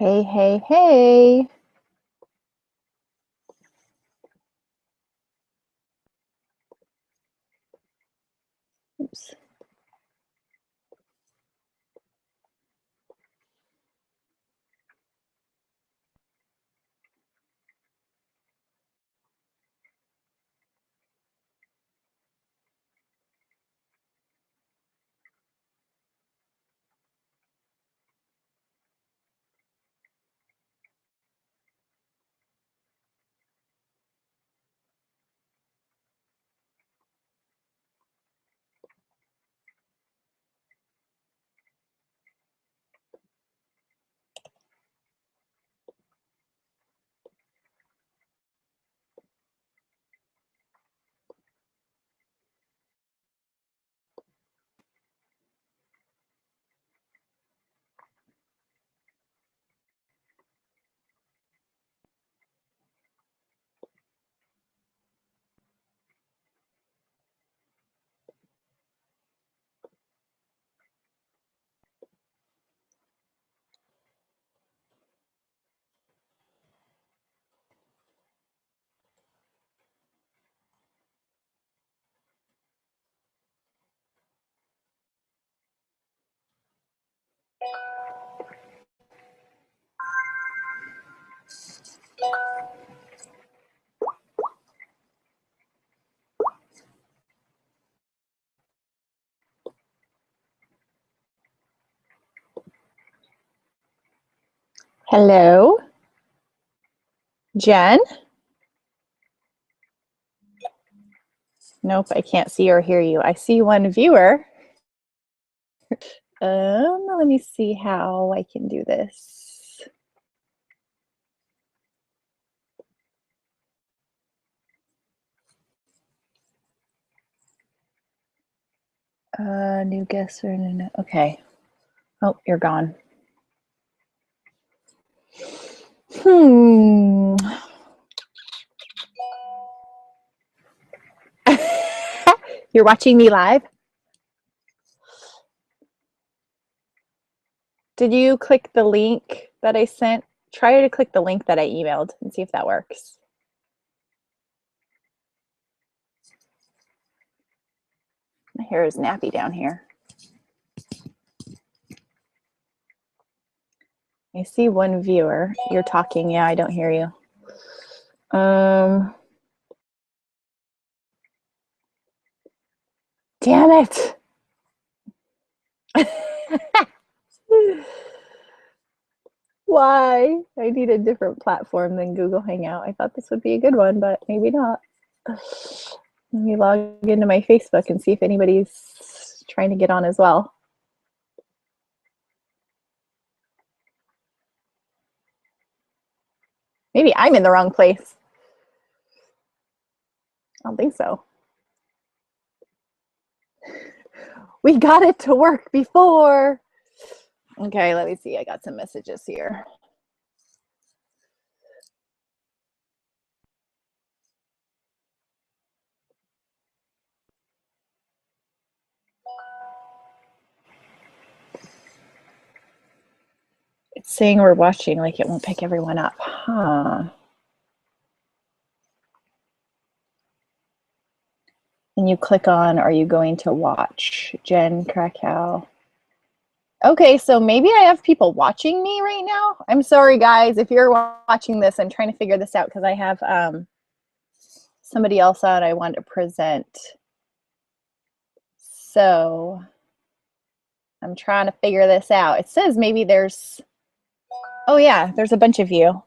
Hey, hey, hey. Oops. Hello, Jen? Nope, I can't see or hear you. I see one viewer. Let me see how I can do this. New guest or no. Okay. Oh, you're gone. You're watching me live? Did you click the link that I sent? Try to click the link that I emailed and see if that works. My hair is nappy down here. I see one viewer. You're talking. Yeah, I don't hear you. Damn it. Why? I need a different platform than Google Hangout. I thought this would be a good one, but maybe not. Let me log into my Facebook and see if anybody's trying to get on as well. Maybe I'm in the wrong place. I don't think so. We got it to work before. Okay, let me see. I got some messages here. It's saying we're watching, like it won't pick everyone up. Huh. And you click on, are you going to watch? Jen Krakow. Okay, so maybe I have people watching me right now. I'm sorry, guys, if you're watching this. I'm trying to figure this out because I have somebody else on I want to present. So I'm trying to figure this out. It says maybe there's, oh yeah, there's a bunch of you.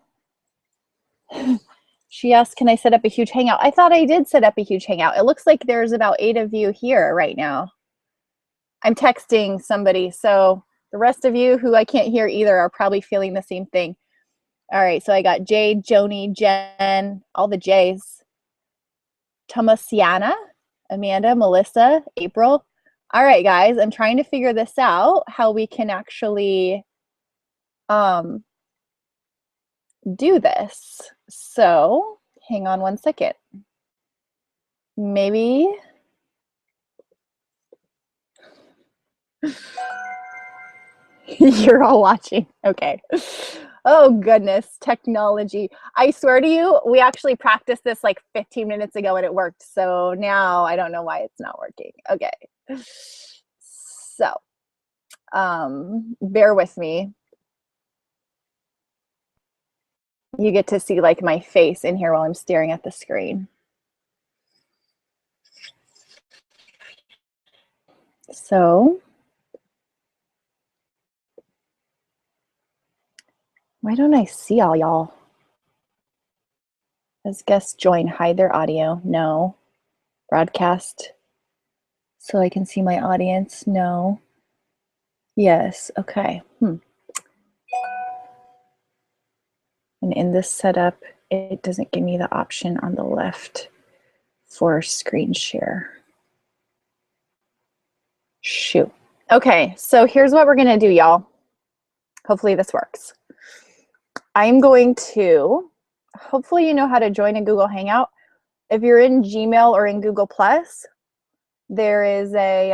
She asked, can I set up a huge hangout? I thought I did set up a huge hangout. It looks like there's about 8 of you here right now. I'm texting somebody, so the rest of you who I can't hear either are probably feeling the same thing. All right, so I got Jade, Joni, Jen, all the J's. Tomasiana, Amanda, Melissa, April. All right, guys, I'm trying to figure this out, how we can actually do this. So hang on one second. Maybe. You're all watching. Okay. Oh goodness, technology. I swear to you, we actually practiced this like 15 minutes ago and it worked. So now I don't know why it's not working. Okay. So, bear with me. You get to see like my face in here while I'm staring at the screen. So, why don't I see all y'all? As guests join, hide their audio. No. Broadcast so I can see my audience. No. Yes. Okay. And in this setup, it doesn't give me the option on the left for screen share. Shoot. Okay, so here's what we're gonna do, y'all. Hopefully this works. I'm going to, hopefully you know how to join a Google Hangout. If you're in Gmail or in Google Plus, there is a,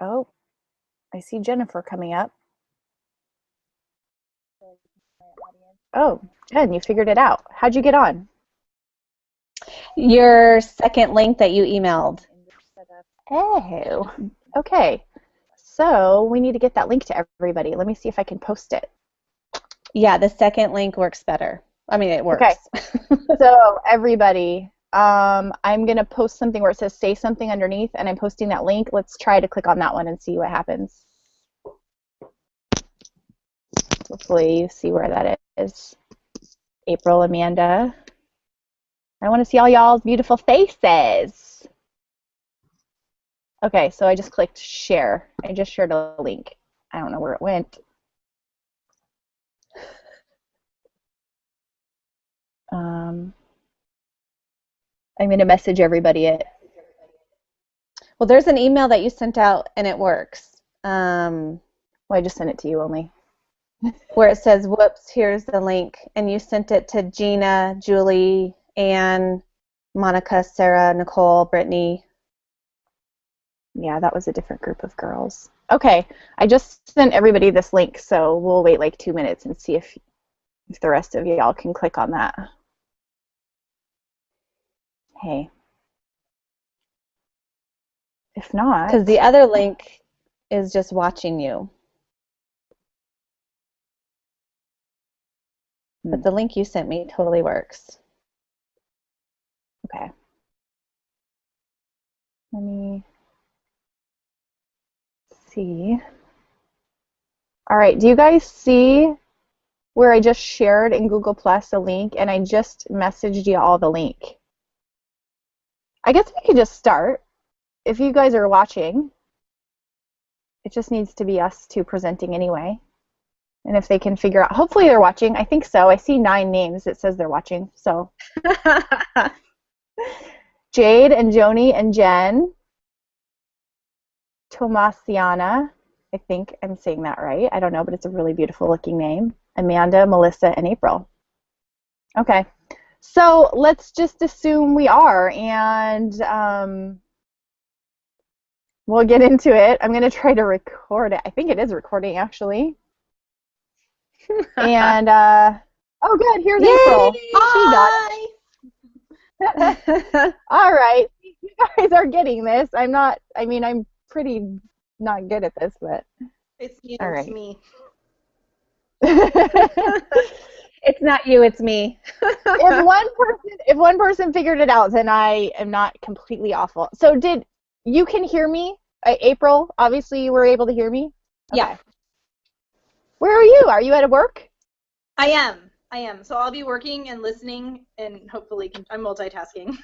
oh, I see Jennifer coming up. Oh, Jen, you figured it out. How'd you get on? Your second link that you emailed. Oh, okay. So we need to get that link to everybody. Let me see if I can post it. Yeah, the second link works better. I mean, it works. Okay. So everybody, I'm going to post something where it says say something underneath, and I'm posting that link. Let's try to click on that one and see what happens. Hopefully you see where that is. April, Amanda. I want to see all y'all's beautiful faces. Okay, so I just clicked share. I just shared a link. I don't know where it went. I'm going to message everybody it. Well, there's an email that you sent out and it works. Well, I just sent it to you only. Where it says, whoops, here's the link. And you sent it to Gina, Julie, Anne, Monica, Sarah, Nicole, Brittany. Yeah, that was a different group of girls. Okay, I just sent everybody this link, so we'll wait like 2 minutes and see if the rest of y'all can click on that. Hey. If not... Because the other link is just watching you. But the link you sent me totally works. Okay. Let me see. All right, do you guys see where I just shared in Google Plus a link and I just messaged you all the link? I guess we could just start. If you guys are watching, it just needs to be us two presenting anyway. And if they can figure out, hopefully they're watching. I think so. I see 9 names. It says they're watching. So Jade and Joni and Jen. Tomasiana. I think I'm saying that right. I don't know, but it's a really beautiful looking name. Amanda, Melissa, and April. Okay. So let's just assume we are, and we'll get into it. I'm going to try to record it. I think it is recording, actually. And, oh, good. Here's Yay! April. Hi! She got it. All right. You guys are getting this. I'm pretty not good at this, but. It's you, all right. It's me. It's not you, it's me. if one person figured it out, then I am not completely awful. So you can hear me? April, obviously you were able to hear me? Okay. Yeah. Where are you? Are you at work? I am. So I'll be working and listening and hopefully I'm multitasking.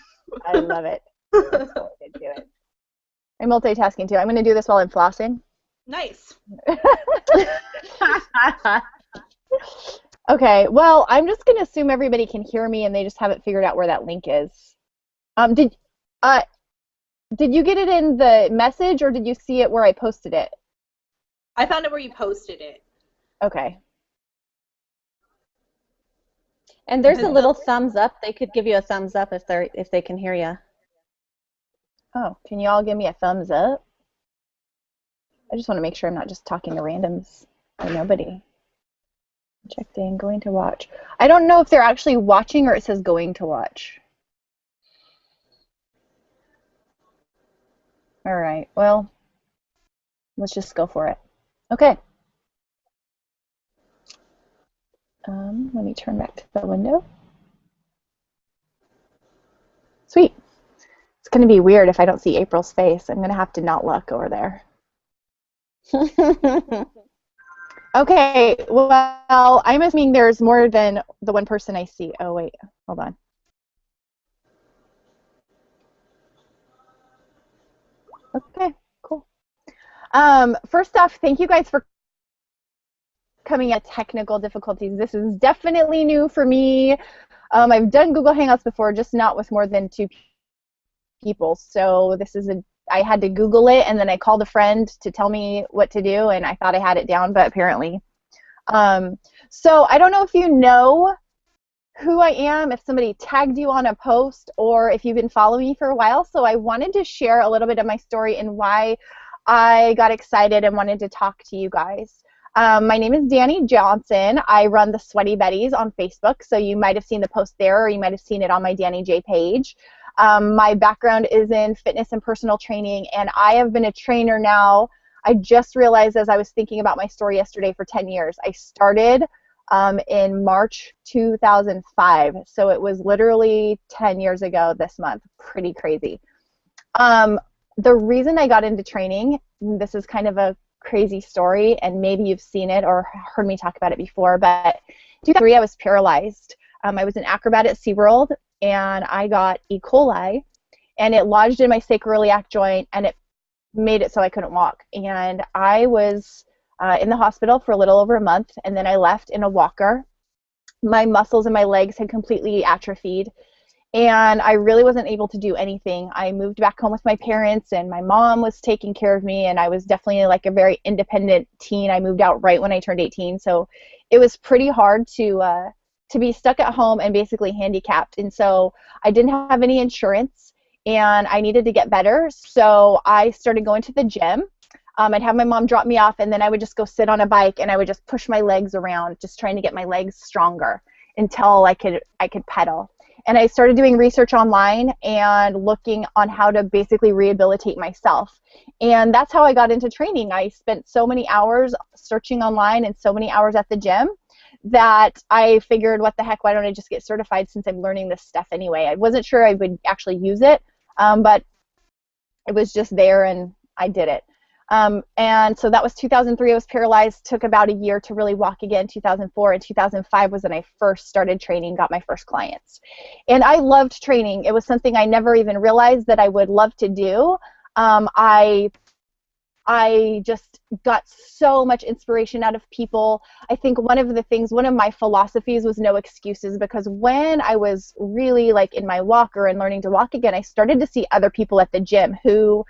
I love it. That's what I do it. I'm multitasking too. I'm going to do this while I'm flossing. Nice. Okay, well, I'm just going to assume everybody can hear me and they just haven't figured out where that link is. Did you get it in the message or did you see it where I posted it? I found it where you posted it. Okay. And there's a little thumbs up. They could give you a thumbs up if they can hear you. Oh, can you all give me a thumbs up? I just want to make sure I'm not just talking to randoms or nobody. Checked in, going to watch. I don't know if they're actually watching or it says going to watch. All right, well, let's just go for it. Okay. Let me turn back to the window. Sweet. It's going to be weird if I don't see April's face. I'm going to have to not look over there. Okay, well, I'm assuming there's more than the one person I see. Oh, wait, hold on. Okay, cool. First off, thank you guys for coming at technical difficulties. This is definitely new for me. I've done Google Hangouts before, just not with more than 2 people. So this is I had to Google it, and then I called a friend to tell me what to do, and I thought I had it down, but apparently. So I don't know if you know who I am, if somebody tagged you on a post, or if you've been following me for a while. So I wanted to share a little bit of my story and why I got excited and wanted to talk to you guys. My name is Danny Johnson. I run the Sweaty Betties on Facebook, so you might have seen the post there, or you might have seen it on my Danny J page. My background is in fitness and personal training, and I have been a trainer now. I just realized as I was thinking about my story yesterday, for 10 years. I started in March 2005, so it was literally 10 years ago this month. Pretty crazy. The reason I got into training, this is kind of a crazy story, and maybe you've seen it or heard me talk about it before, but in 2003 I was paralyzed. I was an acrobat at SeaWorld, and I got E. coli, and it lodged in my sacroiliac joint, and it made it so I couldn't walk. And I was in the hospital for a little over a month, and then I left in a walker. My muscles in my legs had completely atrophied, and I really wasn't able to do anything. I moved back home with my parents, and my mom was taking care of me, and I was definitely like a very independent teen. I moved out right when I turned 18, so it was pretty hard to be stuck at home and basically handicapped. And so I didn't have any insurance, and I needed to get better, so I started going to the gym. I'd have my mom drop me off, and then I would just go sit on a bike, and I would just push my legs around, just trying to get my legs stronger until I could pedal. And I started doing research online and looking on how to basically rehabilitate myself. And that's how I got into training. I spent so many hours searching online and so many hours at the gym that I figured, what the heck, why don't I just get certified since I'm learning this stuff anyway. I wasn't sure I would actually use it, but it was just there, and I did it. And so that was 2003. I was paralyzed. Took about a year to really walk again. 2004 and 2005 was when I first started training, got my first clients. And I loved training. It was something I never even realized that I would love to do. I just got so much inspiration out of people. I think one of my philosophies was no excuses, because when I was really like in my walker and learning to walk again, I started to see other people at the gym who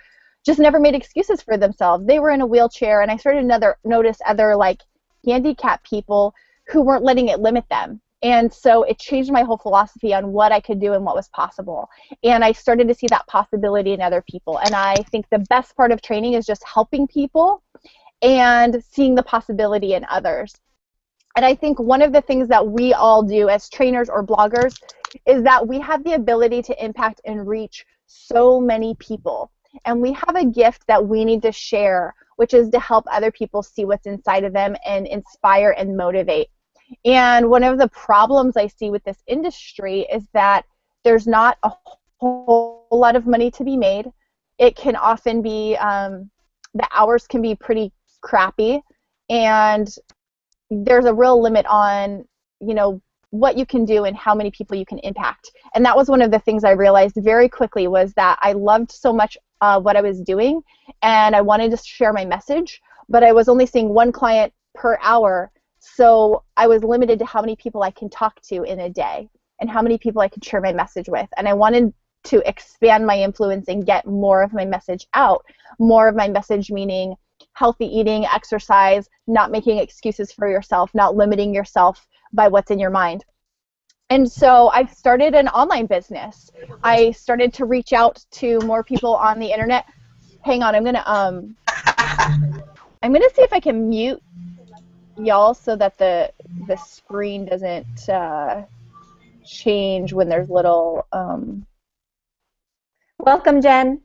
just never made excuses for themselves. They were in a wheelchair, and I started to notice other like handicapped people who weren't letting it limit them. And so it changed my whole philosophy on what I could do and what was possible. And I started to see that possibility in other people. And I think the best part of training is just helping people and seeing the possibility in others. And I think one of the things that we all do as trainers or bloggers is that we have the ability to impact and reach so many people. And we have a gift that we need to share, which is to help other people see what's inside of them and inspire and motivate. And one of the problems I see with this industry is that there's not a whole lot of money to be made. It can often be, the hours can be pretty crappy, and there's a real limit on, what you can do and how many people you can impact. And that was one of the things I realized very quickly, was that I loved so much what I was doing, and I wanted to share my message, but I was only seeing one client per hour, so I was limited to how many people I can talk to in a day and how many people I could share my message with. And I wanted to expand my influence and get more of my message out. More of my message meaning healthy eating, exercise, not making excuses for yourself, not limiting yourself by what's in your mind. And so I started an online business. I started to reach out to more people on the internet. Hang on, I'm gonna I'm going to see if I can mute y'all so that the screen doesn't change when there's little Welcome, Jen.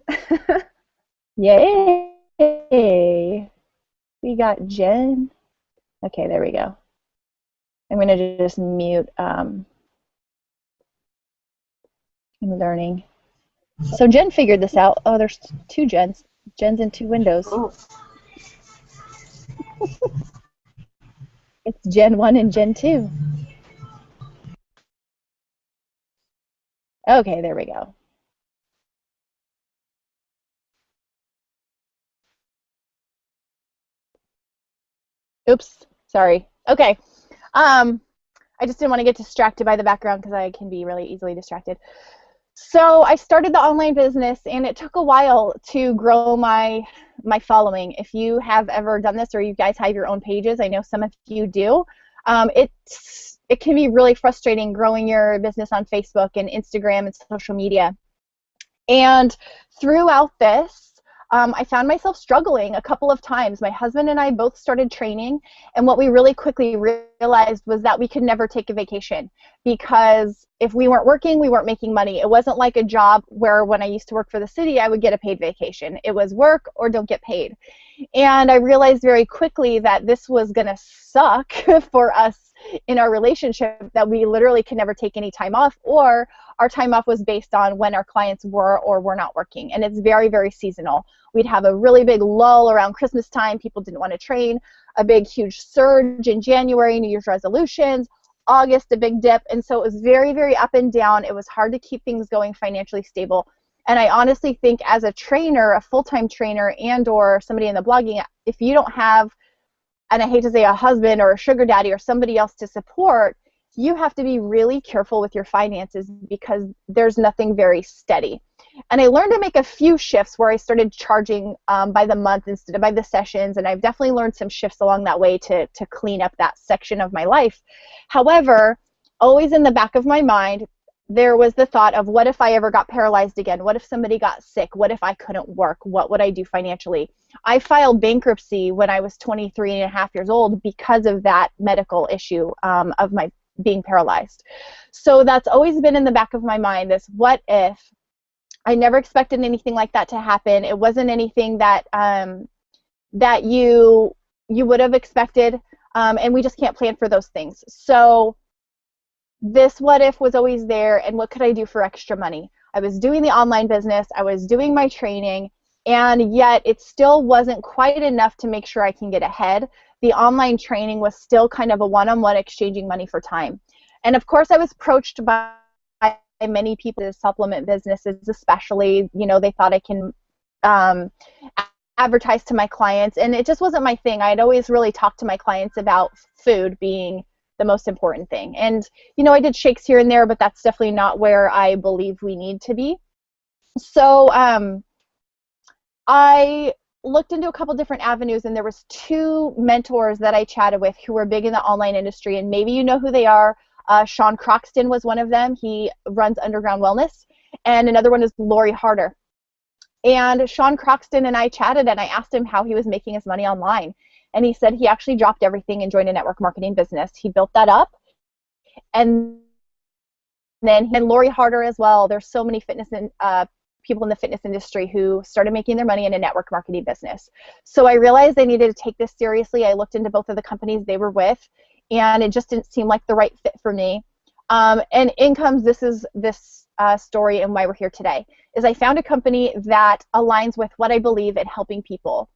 yay. We got Jen. Okay, there we go. I'm going to just mute I'm learning. So Jen figured this out. Oh, there's two Jens. Jens in two windows. Oh. It's Gen 1 and Gen 2. Okay, there we go. Oops, sorry. Okay. I just didn't want to get distracted by the background because I can be really easily distracted. So I started the online business, and it took a while to grow my following. If you have ever done this or you guys have your own pages, I know some of you do. It can be really frustrating growing your business on Facebook and Instagram and social media. And throughout this, I found myself struggling a couple of times. My husband and I both started training, and what we really quickly realized was that we could never take a vacation, because if we weren't working, we weren't making money. It wasn't like a job where when I used to work for the city, I would get a paid vacation. It was work or don't get paid. And I realized very quickly that this was going to suck for us in our relationship, that we literally could never take any time off, or our time off was based on when our clients were or were not working. And it's very, very seasonal. We'd have a really big lull around Christmas time. People didn't want to train. A big, huge surge in January, New Year's resolutions. August, a big dip. And so it was very, very up and down. It was hard to keep things going financially stable. And I honestly think as a trainer, a full-time trainer, and or somebody in the blogging, if you don't have, and I hate to say a husband or a sugar daddy or somebody else to support, you have to be really careful with your finances, because there's nothing very steady. And I learned to make a few shifts where I started charging by the month instead of by the sessions, and I've definitely learned some shifts along that way to clean up that section of my life. However, always in the back of my mind, there was the thought of, what if I ever got paralyzed again? What if somebody got sick? What if I couldn't work? What would I do financially? I filed bankruptcy when I was 23 and a half years old because of that medical issue of my being paralyzed. So that's always been in the back of my mind, this what if. I never expected anything like that to happen. It wasn't anything that that you would have expected, and we just can't plan for those things. So this what if was always there, and what could I do for extra money? I was doing the online business, I was doing my training, and yet it still wasn't quite enough to make sure I can get ahead. The online training was still kind of a one-on-one exchanging money for time. And of course I was approached by many people in supplement businesses, especially, you know, they thought I can advertise to my clients, and it just wasn't my thing. I'd always really talked to my clients about food being the most important thing. And, you know, I did shakes here and there, but that's definitely not where I believe we need to be. So I looked into a couple different avenues, and there was two mentors that I chatted with who were big in the online industry, and maybe you know who they are. Sean Croxton was one of them. He runs Underground Wellness. And another one is Lori Harder. And Sean Croxton and I chatted, and I asked him how he was making his money online. And he said he actually dropped everything and joined a network marketing business. He built that up. And then Lori Harder as well. There's so many fitness and people in the fitness industry who started making their money in a network marketing business. So I realized I needed to take this seriously. I looked into both of the companies they were with, and it just didn't seem like the right fit for me. And in comes this story and why we're here today, is I found a company that aligns with what I believe in helping people.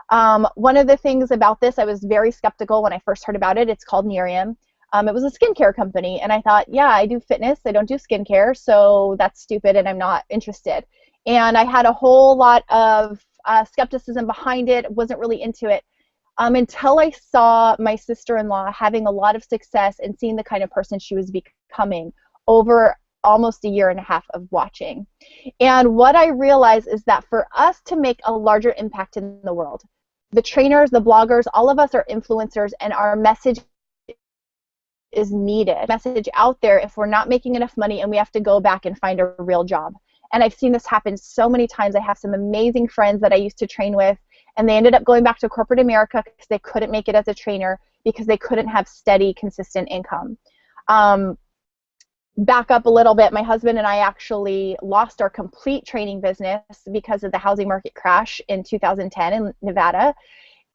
One of the things about this, I was very skeptical when I first heard about it. It's called Nerium. It was a skincare company, and I thought, yeah, I do fitness, I don't do skincare, so that's stupid and I'm not interested. And I had a whole lot of skepticism behind it, wasn't really into it. Until I saw my sister-in-law having a lot of success and seeing the kind of person she was becoming over almost a year and a half of watching. And what I realized is that for us to make a larger impact in the world, the trainers, the bloggers, all of us are influencers, and our message is needed. Message out there if we're not making enough money and we have to go back and find a real job. And I've seen this happen so many times. I have some amazing friends that I used to train with, and they ended up going back to corporate America because they couldn't make it as a trainer because they couldn't have steady, consistent income. Back up a little bit, my husband and I actually lost our complete training business because of the housing market crash in 2010 in Nevada.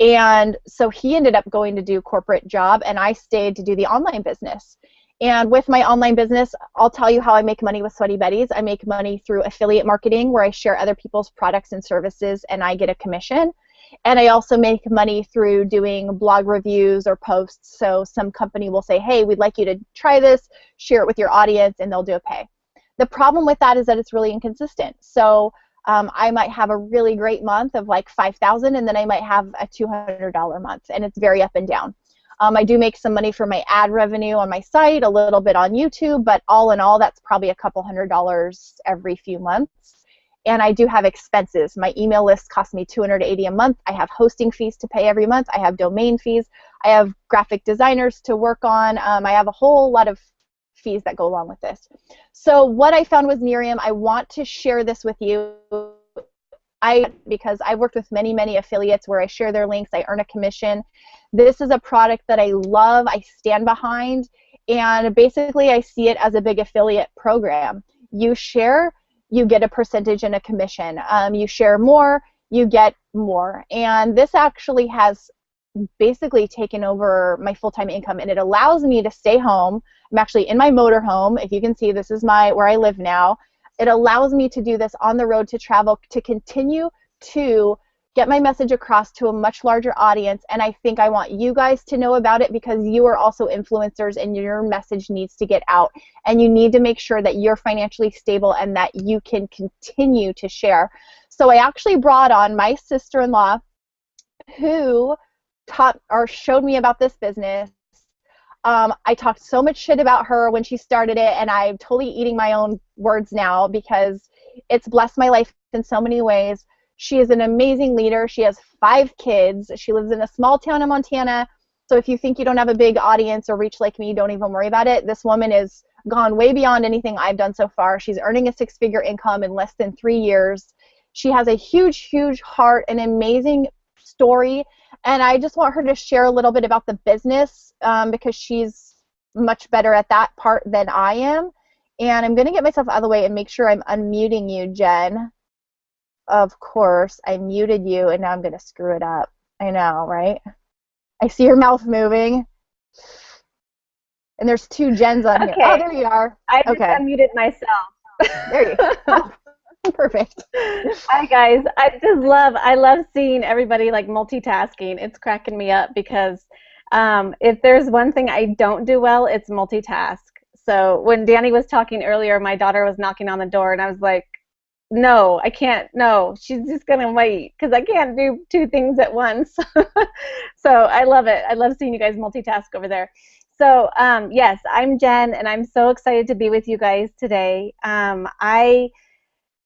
And so he ended up going to do corporate job, and I stayed to do the online business. And with my online business, I'll tell you how I make money with Sweaty Betties. I make money through affiliate marketing, where I share other people's products and services and I get a commission. And I also make money through doing blog reviews or posts. So some company will say, hey, we'd like you to try this, share it with your audience, and they'll do a pay. The problem with that is that it's really inconsistent. So I might have a really great month of like 5,000, and then I might have a $200 month, and it's very up and down. I do make some money from my ad revenue on my site, a little bit on YouTube, but all in all, that's probably a couple $100 every few months. And I do have expenses. My email list costs me $280 a month. I have hosting fees to pay every month. I have domain fees. I have graphic designers to work on. I have a whole lot of fees that go along with this. So what I found was Miriam, I want to share this with you. Because I've worked with many, many affiliates where I share their links, I earn a commission. This is a product that I love, I stand behind, and basically I see it as a big affiliate program. You share, you get a percentage and a commission. You share more, you get more. And this actually has basically taken over my full-time income, and it allows me to stay home. I'm actually in my motorhome. If you can see, this is where I live now. It allows me to do this on the road, to travel, to continue to get my message across to a much larger audience. And I think I want you guys to know about it, because you are also influencers and your message needs to get out. And you need to make sure that you're financially stable and that you can continue to share. So I actually brought on my sister-in-law, who taught or showed me about this business. I talked so much shit about her when she started it, and I'm totally eating my own words now because it's blessed my life in so many ways. She is an amazing leader. She has 5 kids. She lives in a small town in Montana. So if you think you don't have a big audience or reach like me, don't even worry about it. This woman has gone way beyond anything I've done so far. She's earning a 6-figure income in less than 3 years. She has a huge, huge heart, an amazing story. And I just want her to share a little bit about the business because she's much better at that part than I am. And I'm going to get myself out of the way and make sure I'm unmuting you, Jen. Of course, I muted you, and now I'm going to screw it up. I know, right? I see your mouth moving. And there's 2 Jens on here. Oh, there you are. I just unmuted myself. There you go. Perfect. Hi guys, I love seeing everybody like multitasking. It's cracking me up because if there's one thing I don't do well, it's multitask. So when Danny was talking earlier, my daughter was knocking on the door, and I was like, no, I can't. No, she's just gonna wait because I can't do 2 things at once. So I love it. I love seeing you guys multitask over there. So yes, I'm Jen, and I'm so excited to be with you guys today. I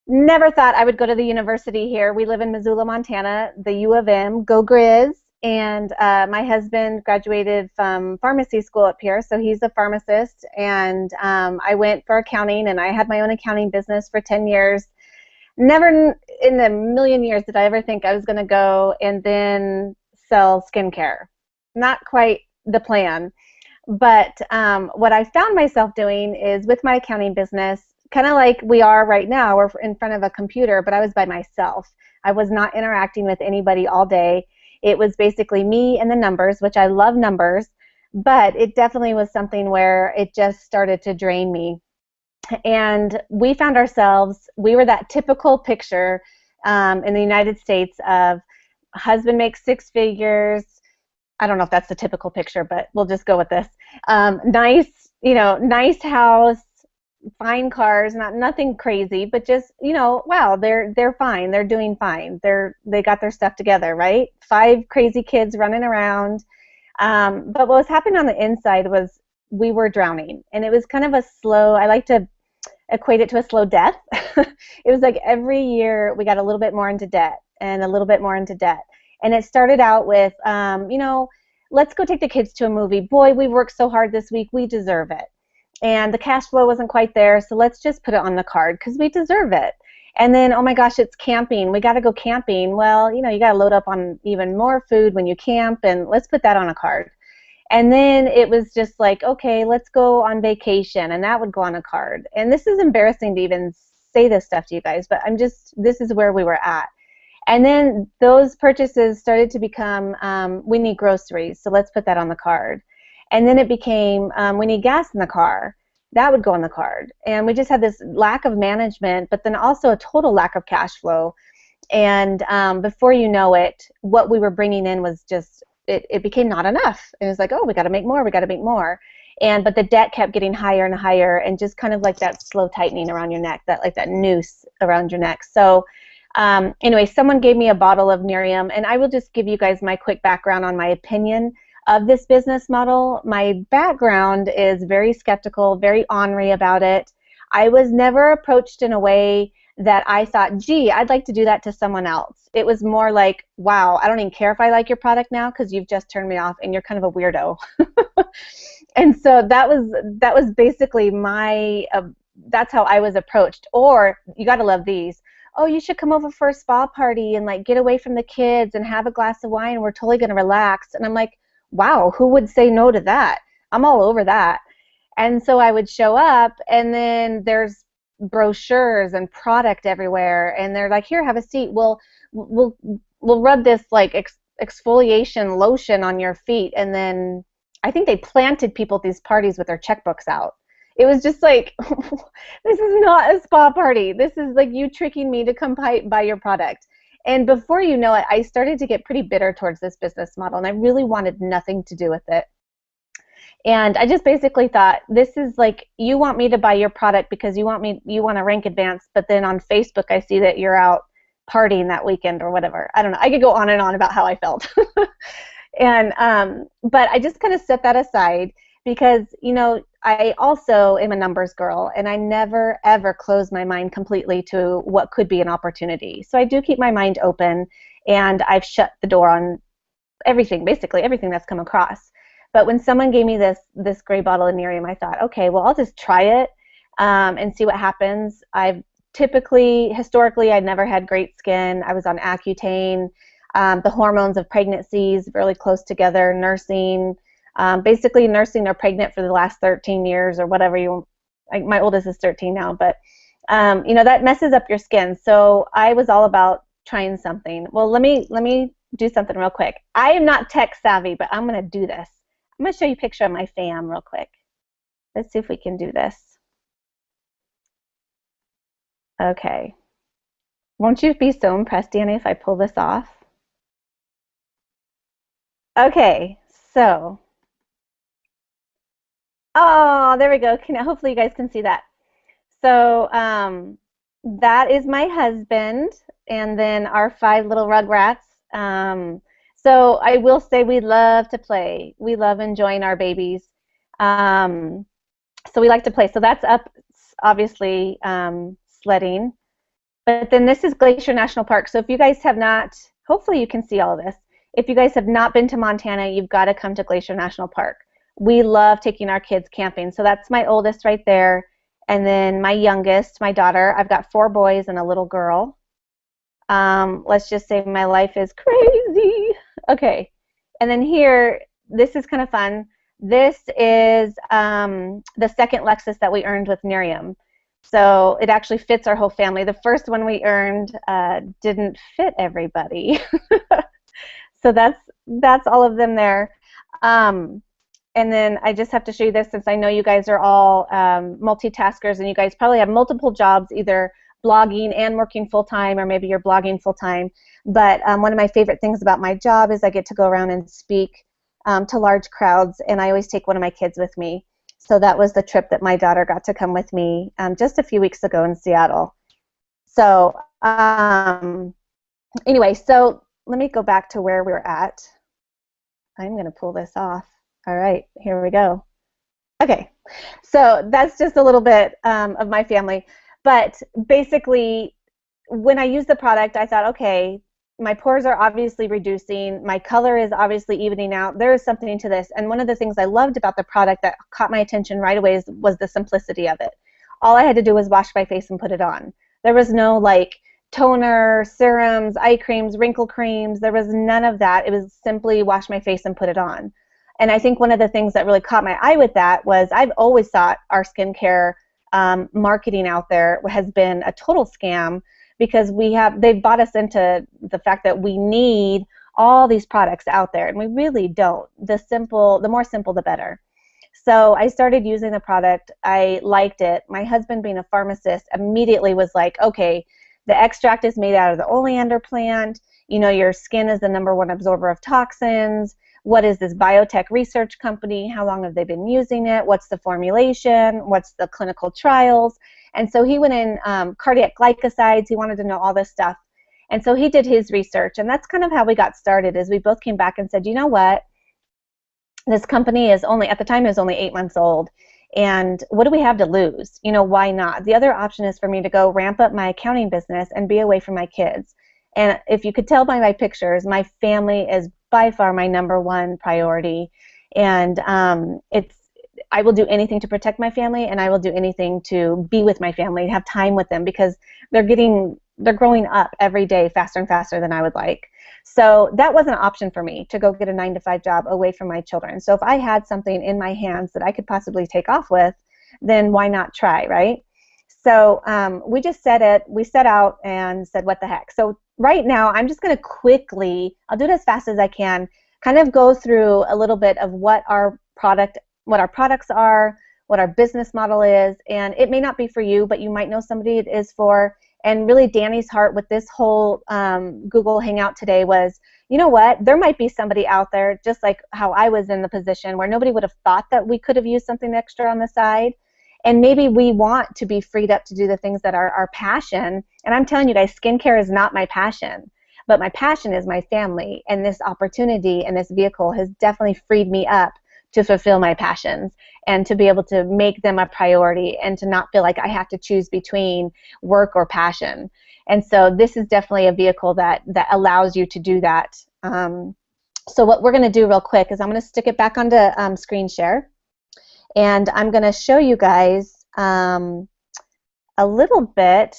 never thought I would go to the university here. We live in Missoula, Montana, the U of M. Go Grizz. And my husband graduated from pharmacy school up here, so he's a pharmacist. And I went for accounting, and I had my own accounting business for 10 years. Never in a million years did I ever think I was going to go and then sell skincare. Not quite the plan. But what I found myself doing is with my accounting business, kind of like we are right now, we're in front of a computer, but I was by myself. I was not interacting with anybody all day. It was basically me and the numbers, which I love numbers, but it definitely was something where it just started to drain me. And we found ourselves, we were that typical picture in the United States of husband makes 6 figures. I don't know if that's the typical picture, but we'll just go with this. Nice, nice house, fine cars, nothing crazy, but just, wow, they're fine. They're doing fine. They got their stuff together, right? 5 crazy kids running around. But what was happening on the inside was we were drowning, and it was kind of a slow, I like to equate it to a slow death. It was like every year we got a little bit more into debt and a little bit more into debt. And it started out with, let's go take the kids to a movie. Boy, we worked so hard this week. We deserve it. And the cash flow wasn't quite there, so let's just put it on the card because we deserve it. And then, oh my gosh, it's camping. We got to go camping. Well, you know, you got to load up on even more food when you camp, and let's put that on a card. And then it was just like, okay, let's go on vacation, and that would go on a card. And this is embarrassing to even say this stuff to you guys, but this is where we were at. And then those purchases started to become, we need groceries, so let's put that on the card. And then it became, we need gas in the car. That would go on the card. And we just had this lack of management, but then also a total lack of cash flow. And before you know it, what we were bringing in was just, it became not enough. It was like, oh, we got to make more, we got to make more. But the debt kept getting higher and higher, and just kind of like that slow tightening around your neck, that noose around your neck. So anyway, someone gave me a bottle of Nerium, and I will just give you guys my quick background on my opinion of this business model. My background is very skeptical, very ornery about it. I was never approached in a way that I thought, gee, I'd like to do that to someone else. It was more like, wow, I don't even care if I like your product now because you've just turned me off and you're kind of a weirdo. And so that was basically my, that's how I was approached. Or, you got to love these. Oh, you should come over for a spa party and like get away from the kids and have a glass of wine. We're totally going to relax. And I'm like, wow, who would say no to that? I'm all over that. And so I would show up, and then there's brochures and product everywhere, and they're like, here, have a seat. We'll rub this like exfoliation lotion on your feet. And then I think they planted people at these parties with their checkbooks out. It was just like, this is not a spa party. This is like you tricking me to come buy your product. And before you know it, I started to get pretty bitter towards this business model, and I really wanted nothing to do with it. And I just basically thought, this is like, you want me to buy your product because you want to rank advance, but then on Facebook I see that you're out partying that weekend or whatever. I don't know. I could go on and on about how I felt. And but I just kind of set that aside because, you know, I also am a numbers girl, and I never ever close my mind completely to what could be an opportunity. So I do keep my mind open, and I've shut the door on everything, basically everything that's come across. But when someone gave me this gray bottle of Nerium, I thought, okay, well, I'll just try it and see what happens. Historically, I'd never had great skin. I was on Accutane, the hormones of pregnancies really close together, nursing, basically nursing or pregnant for the last 13 years or whatever my oldest is 13 now, but you know, that messes up your skin. So I was all about trying something. Well, let me do something real quick. I am not tech savvy, but I'm going to do this. I'm going to show you a picture of my fam real quick. Let's see if we can do this. Okay. Won't you be so impressed, Danny, if I pull this off? Okay, so. Oh, there we go. Hopefully you guys can see that. So that is my husband, and then our 5 little rugrats. So I will say we love to play. We love enjoying our babies. So we like to play. So that's up, obviously, sledding. But then this is Glacier National Park. So if you guys have not, hopefully you can see all of this. If you guys have not been to Montana, you've got to come to Glacier National Park. We love taking our kids camping. So that's my oldest right there. And then my youngest, my daughter. I've got 4 boys and a little girl. Let's just say my life is crazy. Okay. And then here, this is kind of fun. This is the second Lexus that we earned with Nerium. So it actually fits our whole family. The first one we earned didn't fit everybody. So that's all of them there. And then I just have to show you this, since I know you guys are all multitaskers, and you guys probably have multiple jobs, either blogging and working full-time, or maybe you're blogging full-time. But one of my favorite things about my job is I get to go around and speak to large crowds, and I always take one of my kids with me. So that was the trip that my daughter got to come with me just a few weeks ago in Seattle. So anyway, so let me go back to where we were at. I'm going to pull this off. All right, here we go. Okay, so that's just a little bit of my family. But basically, when I used the product, I thought, okay, my pores are obviously reducing. My color is obviously evening out. There is something to this. And one of the things I loved about the product that caught my attention right away was the simplicity of it. All I had to do was wash my face and put it on. There was no like toner, serums, eye creams, wrinkle creams. There was none of that. It was simply wash my face and put it on. And I think one of the things that really caught my eye with that was I've always thought our skincare marketing out there has been a total scam, because they've bought us into the fact that we need all these products out there, and we really don't. The more simple, the better. So I started using the product. I liked it. My husband, being a pharmacist, immediately was like, okay, the extract is made out of the oleander plant. You know, your skin is the #1 absorber of toxins. What is this biotech research company? How long have they been using it? What's the formulation? What's the clinical trials? And so he went in cardiac glycosides. He wanted to know all this stuff. And so he did his research. And that's kind of how we got started, is we both came back and said, you know what? This company is only, at the time, it was only 8 months old. And what do we have to lose? You know, why not? The other option is for me to go ramp up my accounting business and be away from my kids. And if you could tell by my pictures, my family is by far my #1 priority. And I will do anything to protect my family, and I will do anything to be with my family, have time with them, because they're growing up every day faster and faster than I would like. So that was an option for me, to go get a 9-to-5 job away from my children. So if I had something in my hands that I could possibly take off with, then why not try, right? So we just set out and said, what the heck? So right now, I'm just going to quickly, I'll do it as fast as I can, kind of go through a little bit of what our products are, what our business model is, and it may not be for you, but you might know somebody it is for. And really, Danny's heart with this whole Google Hangout today was, you know what, there might be somebody out there, just like how I was in the position where nobody would have thought that we could have used something extra on the side. And maybe we want to be freed up to do the things that are our passion. And I'm telling you guys, skincare is not my passion, but my passion is my family. And this opportunity and this vehicle has definitely freed me up to fulfill my passions and to be able to make them a priority and to not feel like I have to choose between work or passion. And so this is definitely a vehicle that allows you to do that. So what we're going to do real quick is I'm going to stick it back onto screen share, and I'm going to show you guys a little bit.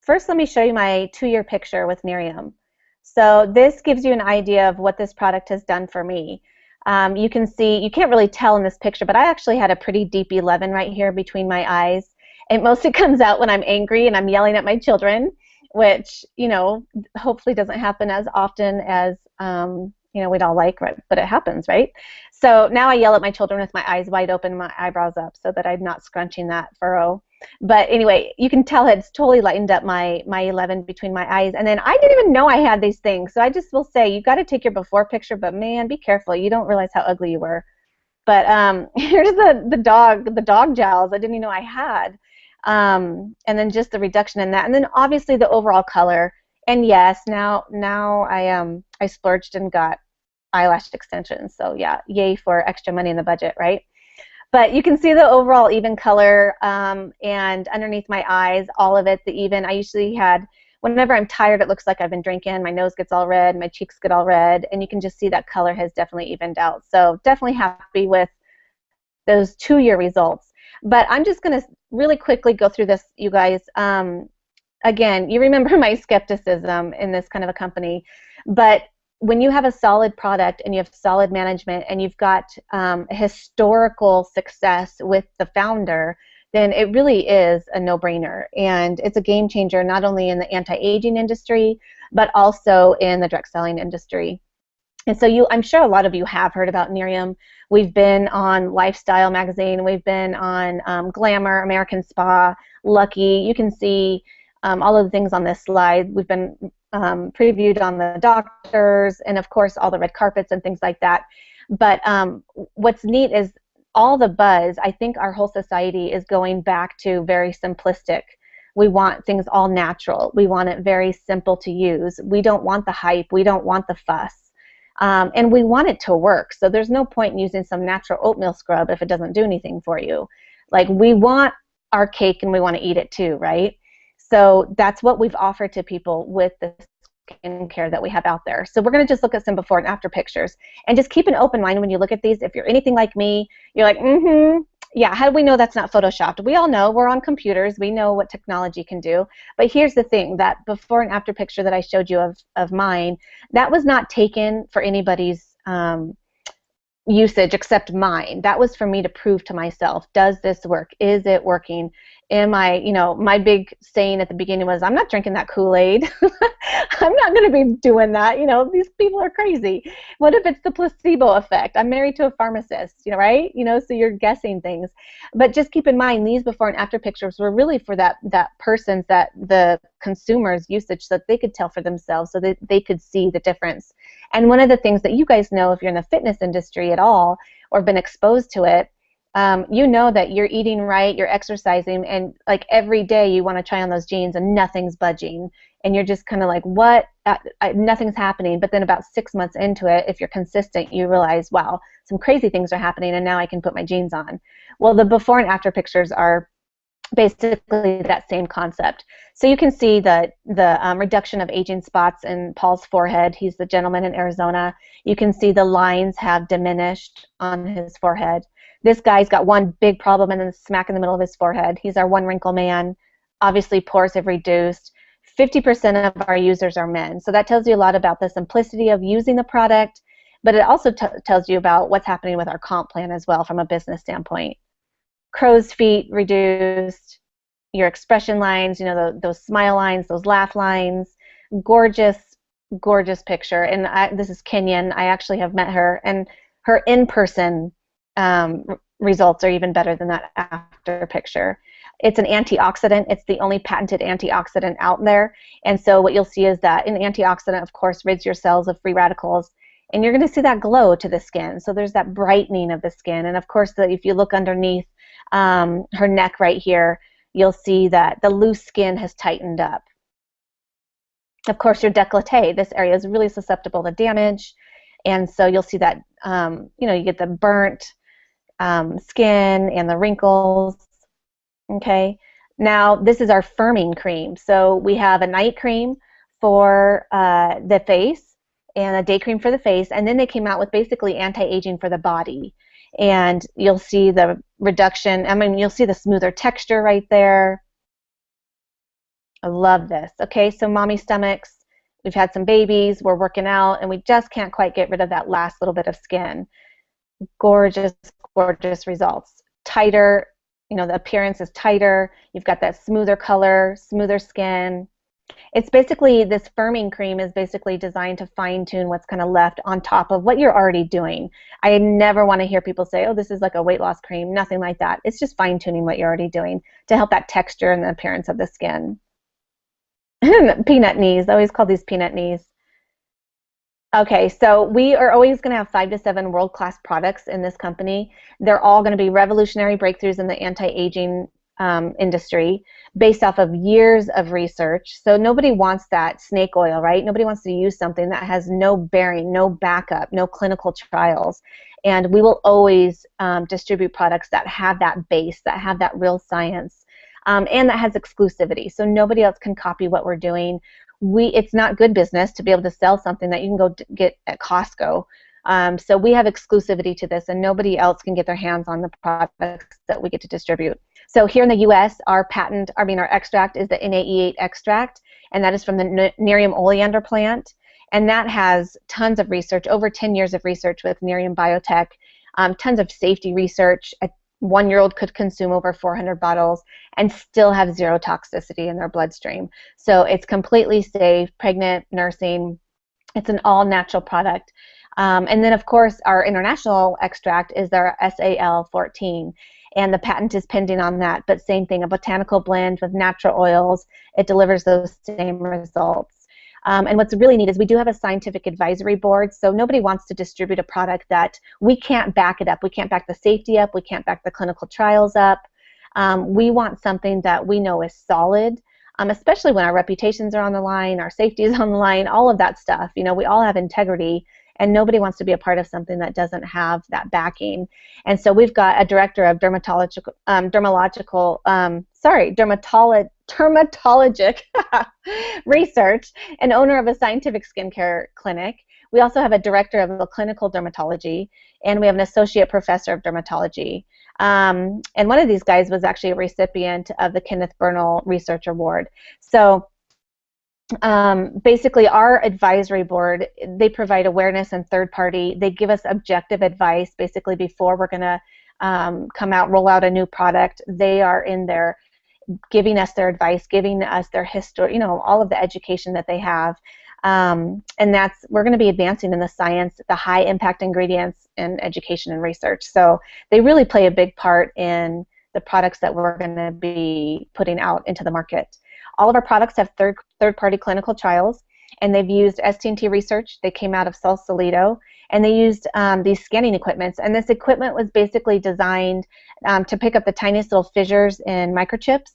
First, let me show you my 2-year picture with Miriam. So this gives you an idea of what this product has done for me. You can see, you can't really tell in this picture, but I actually had a pretty deep 11 right here between my eyes. It mostly comes out when I'm angry and I'm yelling at my children, which, you know, hopefully doesn't happen as often as, you know, we'd all like, but it happens, right? So now I yell at my children with my eyes wide open, my eyebrows up, so that I'm not scrunching that furrow. But anyway, you can tell it's totally lightened up my 11 between my eyes. And then I didn't even know I had these things. So I just will say, you got to take your before picture, but man, be careful. You don't realize how ugly you were. But here's the dog jowls I didn't even know I had. And then just the reduction in that. And then obviously the overall color. And yes, now I splurged and got eyelash extensions. So yeah, yay for extra money in the budget, right? But you can see the overall even color, and underneath my eyes, all of it, the even. I usually had, whenever I'm tired, it looks like I've been drinking. My nose gets all red, my cheeks get all red, and you can just see that color has definitely evened out. So definitely happy with those 2-year results. But I'm just going to really quickly go through this, you guys. Again, you remember my skepticism in this kind of a company, but when you have a solid product and you have solid management and you've got historical success with the founder, then it really is a no-brainer. And it's a game changer not only in the anti-aging industry, but also in the direct selling industry. And so I'm sure a lot of you have heard about Miriam. We've been on Lifestyle Magazine. We've been on Glamour, American Spa, Lucky. You can see all of the things on this slide. We've been previewed on the doctors, and of course all the red carpets and things like that. But what's neat is all the buzz. I think our whole society is going back to very simplistic. We want things all natural. We want it very simple to use. We don't want the hype. We don't want the fuss. And we want it to work. So there's no point in using some natural oatmeal scrub if it doesn't do anything for you. Like, we want our cake and we want to eat it too, right? So that's what we've offered to people with the skincare that we have out there. So we're going to just look at some before and after pictures. And just keep an open mind when you look at these. If you're anything like me, you're like, Yeah, how do we know that's not photoshopped? We all know, we're on computers, we know what technology can do. But here's the thing, that before and after picture that I showed you of mine, that was not taken for anybody's usage except mine. That was for me to prove to myself, does this work? Is it working? Am I, my big saying at the beginning was, I'm not drinking that Kool-Aid. I'm not going to be doing that. These people are crazy. What if it's the placebo effect? I'm married to a pharmacist, right? So you're guessing things. But just keep in mind, these before and after pictures were really for that person's, that the consumer's usage, so that they could tell for themselves, so that they could see the difference. And one of the things that you guys know, if you're in the fitness industry at all or been exposed to it, you know that you're eating right, you're exercising, and like every day you want to try on those jeans and nothing's budging, and you're just kind of like, what? Nothing's happening. But then about 6 months into it, if you're consistent, you realize, wow, some crazy things are happening, and now I can put my jeans on. Well, the before and after pictures are basically that same concept. So you can see the reduction of aging spots in Paul's forehead. He's the gentleman in Arizona. You can see the lines have diminished on his forehead. This guy's got one big problem and then smack in the middle of his forehead. He's our one wrinkle man. Obviously, pores have reduced. 50% of our users are men. So that tells you a lot about the simplicity of using the product, but it also tells you about what's happening with our comp plan as well from a business standpoint. Crow's feet reduced, your expression lines, those smile lines, those laugh lines. Gorgeous, gorgeous picture. And this is Kenyan. I actually have met her, and her in-person results are even better than that after picture. It's an antioxidant. It's the only patented antioxidant out there. And so what you'll see is that an antioxidant, of course, rids your cells of free radicals, and you're going to see that glow to the skin. So there's that brightening of the skin. And of course, if you look underneath her neck right here, you'll see that the loose skin has tightened up. Of course, your décolleté, this area is really susceptible to damage, and so you'll see that you get the burnt skin and the wrinkles. Okay, now this is our firming cream. So we have a night cream for the face and a day cream for the face, and then they came out with basically anti-aging for the body. And you'll see the reduction. You'll see the smoother texture right there. I love this. Okay, so mommy stomachs, we've had some babies, we're working out, and we just can't quite get rid of that last little bit of skin. Gorgeous, gorgeous results. Tighter, the appearance is tighter. You've got that smoother color, smoother skin. It's basically, this firming cream is basically designed to fine-tune what's kind of left on top of what you're already doing. I never want to hear people say, oh, this is like a weight loss cream. Nothing like that. It's just fine-tuning what you're already doing to help that texture and the appearance of the skin. Peanut knees. I always call these peanut knees. Okay, so we are always going to have 5 to 7 world-class products in this company. They're all going to be revolutionary breakthroughs in the anti-aging industry based off of years of research. So nobody wants that snake oil, right? Nobody wants to use something that has no bearing, no backup, no clinical trials. And we will always distribute products that have that base, that have that real science, and that has exclusivity. So nobody else can copy what we're doing. It's not good business to be able to sell something that you can go get at Costco. So we have exclusivity to this, and nobody else can get their hands on the products that we get to distribute. So here in the U.S., our extract is the NAE8 extract, and that is from the Nerium oleander plant, and that has tons of research, over 10 years of research with Nerium Biotech, tons of safety research. A 1-year-old could consume over 400 bottles and still have zero toxicity in their bloodstream. So it's completely safe, pregnant, nursing. It's an all-natural product. And then, of course, our international extract is our SAL14, and the patent is pending on that. But same thing, a botanical blend with natural oils. It delivers those same results. And what's really neat is we do have a scientific advisory board, so nobody wants to distribute a product that we can't back it up. We can't back the safety up. We can't back the clinical trials up. We want something that we know is solid, especially when our reputations are on the line, our safety is on the line, all of that stuff. We all have integrity, and nobody wants to be a part of something that doesn't have that backing. And so we've got a director of dermatologic research and owner of a scientific skincare clinic. We also have a director of clinical dermatology, and we have an associate professor of dermatology. And one of these guys was actually a recipient of the Kenneth Bernal Research Award. So basically our advisory board, they provide awareness and third party. They give us objective advice basically before we're going to come out, roll out a new product. They are in there giving us their advice, giving us their history, you know, all of the education that they have. And we're going to be advancing in the science, the high impact ingredients, and education and research. So they really play a big part in the products that we're going to be putting out into the market. All of our products have third-party clinical trials, and they've used ST&T research. They came out of Sausalito, and they used these scanning equipments. And this equipment was basically designed to pick up the tiniest little fissures in microchips.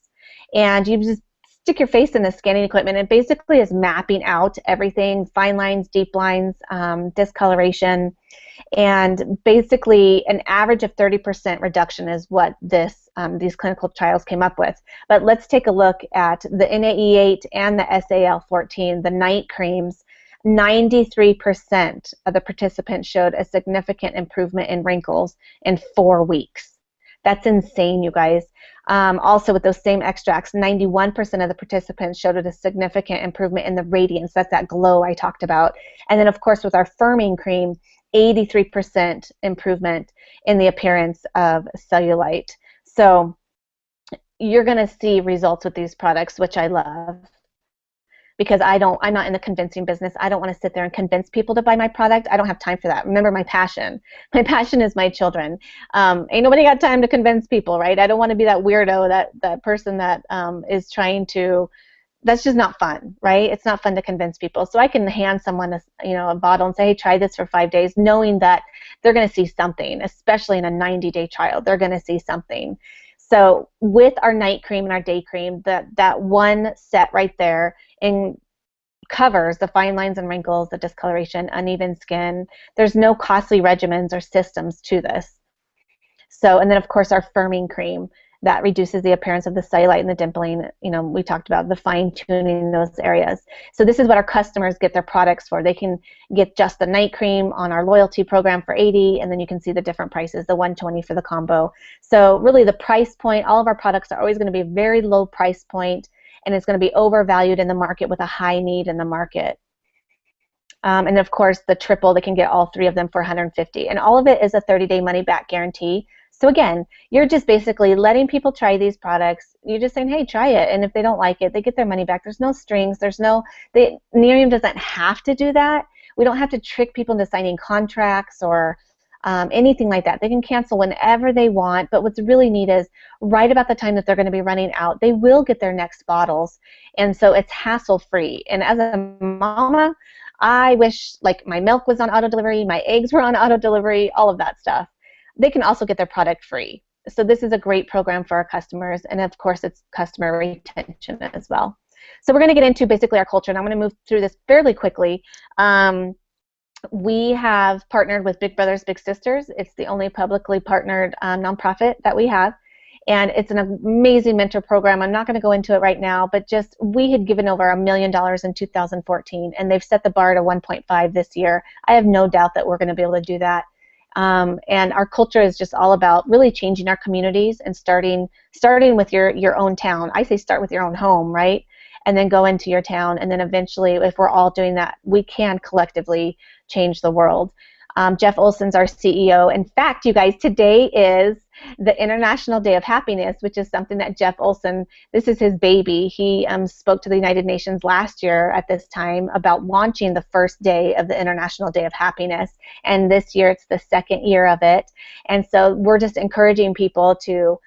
And you just stick your face in the scanning equipment, and it basically is mapping out everything, fine lines, deep lines, discoloration. And basically an average of 30% reduction is what these clinical trials came up with. But let's take a look at the NAE8 and the SAL14, the night creams. 93% of the participants showed a significant improvement in wrinkles in 4 weeks. That's insane, you guys. Also, with those same extracts, 91% of the participants showed a significant improvement in the radiance. That's that glow I talked about. And then, of course, with our firming cream, 83% improvement in the appearance of cellulite. So you're going to see results with these products, which I love, because I'm not in the convincing business. I don't want to sit there and convince people to buy my product. I don't have time for that. Remember my passion. My passion is my children. Ain't nobody got time to convince people, right? I don't want to be that weirdo, that person that is trying to. That's just not fun, right? It's not fun to convince people. So I can hand someone a bottle and say, hey, try this for 5 days, knowing that they're going to see something, especially in a 90-day trial. They're going to see something. So with our night cream and our day cream, that one set right there covers the fine lines and wrinkles, the discoloration, uneven skin. There's no costly regimens or systems to this. So, and then of course our firming cream, that reduces the appearance of the cellulite and the dimpling. You know, we talked about the fine-tuning those areas. So this is what our customers get their products for. They can get just the night cream on our loyalty program for $80, and then you can see the different prices, the $120 for the combo. So really the price point, all of our products are always going to be a very low price point, and it's going to be overvalued in the market with a high need in the market. And of course the triple, they can get all 3 of them for $150. And all of it is a 30-day money-back guarantee. So again, you're just basically letting people try these products. You're just saying, hey, try it. And if they don't like it, they get their money back. There's no strings. Nerium doesn't have to do that. We don't have to trick people into signing contracts or anything like that. They can cancel whenever they want. But what's really neat is right about the time that they're going to be running out, they will get their next bottles. And so it's hassle-free. And as a mama, I wish like my milk was on auto delivery, my eggs were on auto delivery, all of that stuff. They can also get their product free. So this is a great program for our customers, and of course it's customer retention as well. So we're going to get into basically our culture, and I'm going to move through this fairly quickly. We have partnered with Big Brothers Big Sisters. It's the only publicly partnered nonprofit that we have, and it's an amazing mentor program. I'm not going to go into it right now, but just we had given over $1 million in 2014, and they've set the bar to 1.5 this year. I have no doubt that we're going to be able to do that. And our culture is just all about really changing our communities and starting with your own town. I say start with your own home, right? And then go into your town, and then eventually, if we're all doing that, we can collectively change the world. Jeff Olson's our CEO. In fact, you guys, today is the International Day of Happiness, which is something that Jeff Olson, this is his baby. He spoke to the United Nations last year at this time about launching the first day of the International Day of Happiness. And this year, it's the 2nd year of it. And so we're just encouraging people to,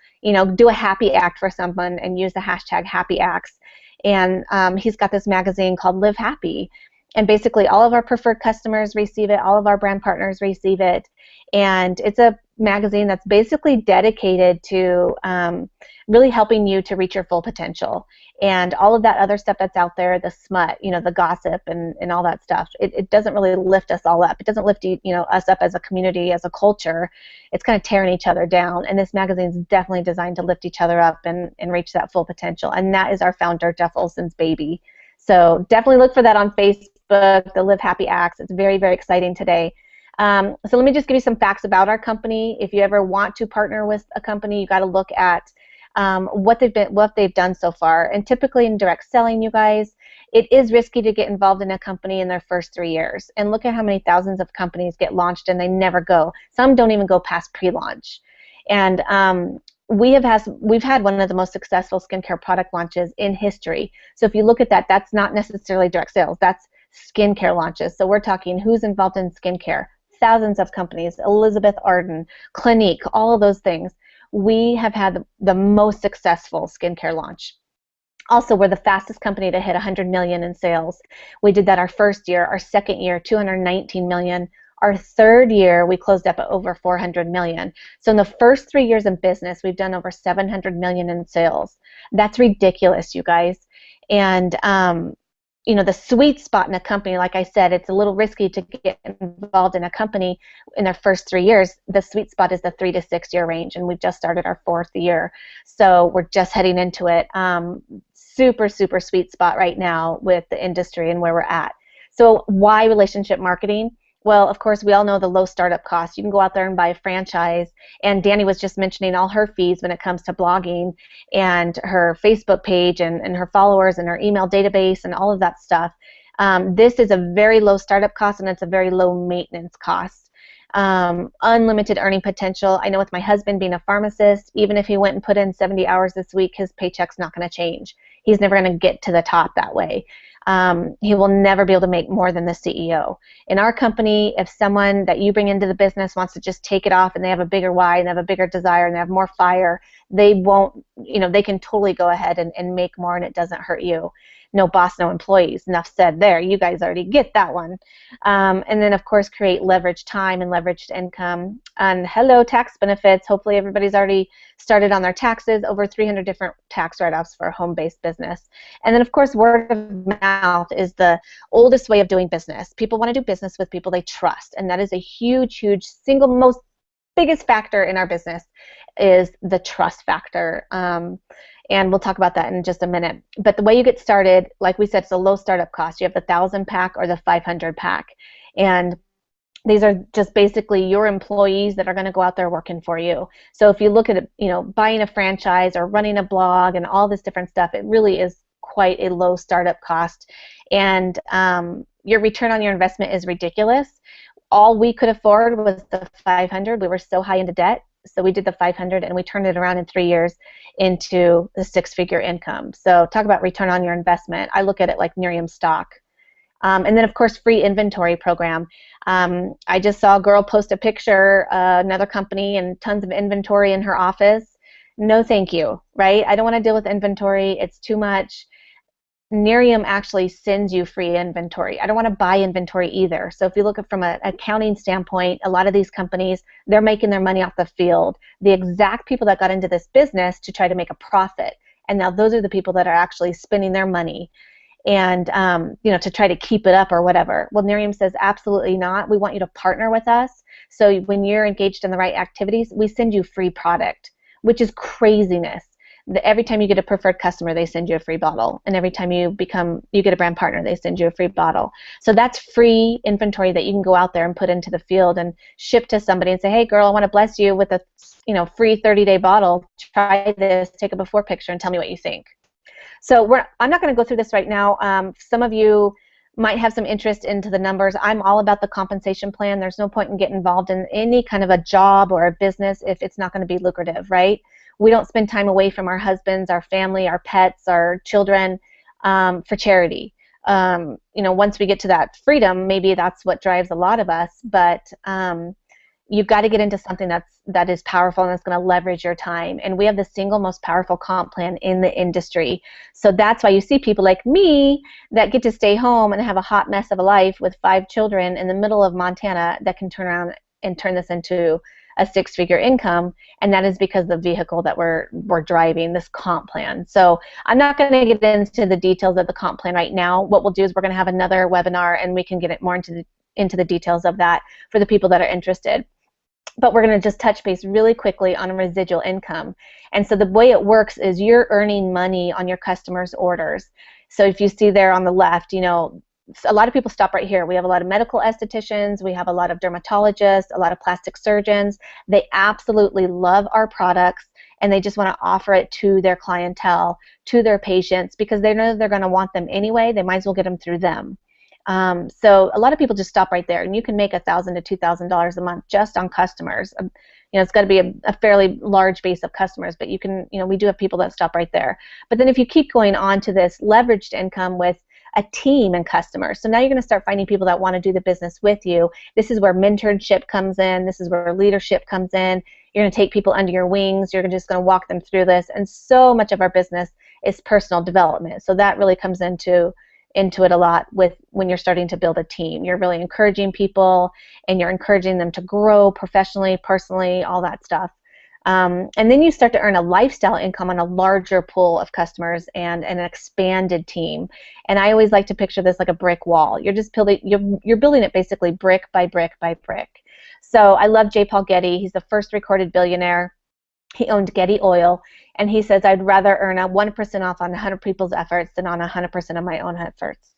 do a happy act for someone and use the hashtag happy acts. And he's got this magazine called Live Happy. And basically all of our preferred customers receive it, all of our brand partners receive it, and it's a magazine that's basically dedicated to really helping you to reach your full potential. And all of that other stuff that's out there, the smut, the gossip and all that stuff, it doesn't really lift us all up. It doesn't lift us up as a community, as a culture. It's kind of tearing each other down. And this magazine is definitely designed to lift each other up and reach that full potential. And that is our founder, Jeff Olson's baby. So definitely look for that on Facebook. Facebook, the Live Happy Acts. It's very, very exciting today. So let me just give you some facts about our company. If you ever want to partner with a company, you got to look at what they've done so far. And typically in direct selling, you guys, it is risky to get involved in a company in their first 3 years. And look at how many thousands of companies get launched and they never go. Some don't even go past pre-launch. And we've had one of the most successful skincare product launches in history. So if you look at that, that's not necessarily direct sales. That's skincare launches. So we're talking who's involved in skincare. Thousands of companies, Elizabeth Arden, Clinique, all of those things. We have had the most successful skincare launch. Also, we're the fastest company to hit 100 million in sales. We did that our first year. Our second year, 219 million. Our third year, we closed up at over 400 million. So in the first 3 years in business, we've done over 700 million in sales. That's ridiculous, you guys. And you know, the sweet spot in a company, like I said, it's a little risky to get involved in a company in their first 3 years. The sweet spot is the 3 to 6 year range, and we've just started our 4th year. So we're just heading into it. Super, super sweet spot right now with the industry and where we're at. So why relationship marketing? Well, of course, we all know the low startup costs. You can go out there and buy a franchise. And Danny was just mentioning all her fees when it comes to blogging and her Facebook page and her followers and her email database and all of that stuff. This is a very low startup cost, and it's a very low maintenance cost. Unlimited earning potential. I know with my husband being a pharmacist, even if he went and put in 70 hours this week, his paycheck's not going to change. He's never going to get to the top that way. He will never be able to make more than the CEO. In our company, if someone that you bring into the business wants to just take it off and they have a bigger why and they have a bigger desire and they have more fire, they won't, you know, they can totally go ahead and make more, and it doesn't hurt you. No boss, no employees. Enough said there. You guys already get that one. And then, of course, create leveraged time and leveraged income. And hello, tax benefits. Hopefully everybody's already started on their taxes. Over 300 different tax write-offs for a home-based business. And then, of course, word of mouth is the oldest way of doing business. People want to do business with people they trust. And that is a huge, huge, single most biggest factor in our business is the trust factor. And we'll talk about that in just a minute. But the way you get started, like we said, it's a low startup cost. You have the 1,000 pack or the 500 pack. And these are just basically your employees that are going to go out there working for you. So if you look at, you know, buying a franchise or running a blog and all this different stuff, it really is quite a low startup cost. And your return on your investment is ridiculous. All we could afford was the 500. We were so high into debt. So we did the 500 and we turned it around in 3 years into the 6-figure income. So talk about return on your investment. I look at it like Miriam stock. And then, of course, free inventory program. I just saw a girl post a picture, another company, and tons of inventory in her office. No, thank you, right? I don't want to deal with inventory. It's too much. Nerium actually sends you free inventory. I don't want to buy inventory either. So if you look at from an accounting standpoint, a lot of these companies, they're making their money off the field. The exact people that got into this business to try to make a profit. And now those are the people that are actually spending their money and you know, to try to keep it up or whatever. Well, Nerium says absolutely not. We want you to partner with us. So when you're engaged in the right activities, we send you free product, which is craziness. Every time you get a preferred customer, they send you a free bottle. And every time you get a brand partner, they send you a free bottle. So that's free inventory that you can go out there and put into the field and ship to somebody and say, hey, girl, I want to bless you with a free 30-day bottle. Try this, take a before picture, and tell me what you think. So I'm not going to go through this right now. Some of you might have some interest into the numbers. I'm all about the compensation plan. There's no point in getting involved in any kind of a job or a business if it's not going to be lucrative, right? We don't spend time away from our husbands, our family, our pets, our children for charity. Once we get to that freedom, maybe that's what drives a lot of us. But you've got to get into something that is powerful and that's going to leverage your time. And we have the single most powerful comp plan in the industry. So that's why you see people like me that get to stay home and have a hot mess of a life with 5 children in the middle of Montana that can turn around and turn this into a 6-figure income, and that is because of the vehicle that we're driving, this comp plan. So I'm not going to get into the details of the comp plan right now. What we'll do is we're going to have another webinar and we can get it more into the details of that for the people that are interested. But we're going to just touch base really quickly on residual income. And so the way it works is you're earning money on your customers' orders. So if you see there on the left, a lot of people stop right here. We have a lot of medical estheticians, we have a lot of dermatologists, a lot of plastic surgeons. They absolutely love our products, and they just want to offer it to their clientele, to their patients, because they know they're going to want them anyway. They might as well get them through them. So a lot of people just stop right there, and you can make $1,000 to $2,000 a month just on customers. It's got to be a fairly large base of customers, but you can, we do have people that stop right there. But then if you keep going on to this leveraged income with a team and customers, so now you're going to start finding people that want to do the business with you. This is where mentorship comes in. This is where leadership comes in. You're going to take people under your wings. You're just going to walk them through this. And so much of our business is personal development. So that really comes into it a lot with when you're starting to build a team. You're really encouraging people, and you're encouraging them to grow professionally, personally, all that stuff. And then you start to earn a lifestyle income on a larger pool of customers and an expanded team. And I always like to picture this like a brick wall. You're just building, you're building it basically brick by brick by brick. So I love J. Paul Getty. He's the first recorded billionaire. He owned Getty Oil, and he says, I'd rather earn a 1% off on 100 people's efforts than on 100% of my own efforts.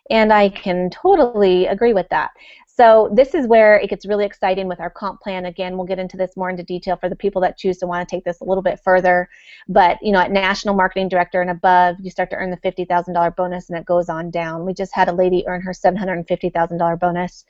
And I can totally agree with that. So this is where it gets really exciting with our comp plan. Again, we'll get into this more into detail for the people that choose to want to take this a little bit further. But, at National Marketing Director and above, you start to earn the $50,000 bonus, and it goes on down. We just had a lady earn her $750,000 bonus,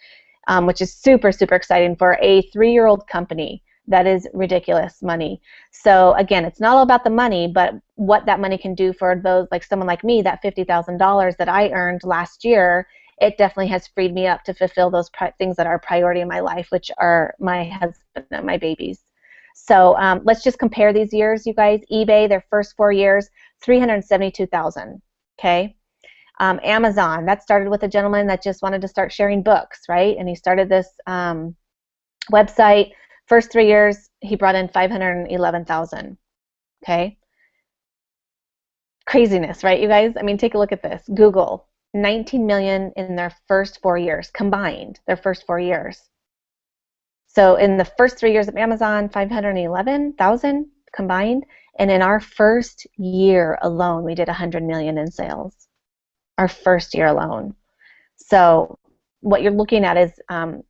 which is super, super exciting for a 3-year-old company. That is ridiculous money. So again, it's not all about the money, but what that money can do for those, like someone like me, that $50,000 that I earned last year, it definitely has freed me up to fulfill those things that are a priority in my life, which are my husband and my babies. So let's just compare these years, you guys. eBay, their first 4 years, $372,000. Okay. Amazon, that started with a gentleman that just wanted to start sharing books, right? And he started this website. First 3 years, he brought in $511,000. Okay. Craziness, right, you guys? I mean, take a look at this. Google, $19 million in their first 4 years combined. Their first 4 years. So in the first 3 years of Amazon, $511,000 combined, and in our first year alone, we did $100 million in sales. Our first year alone. So what you're looking at is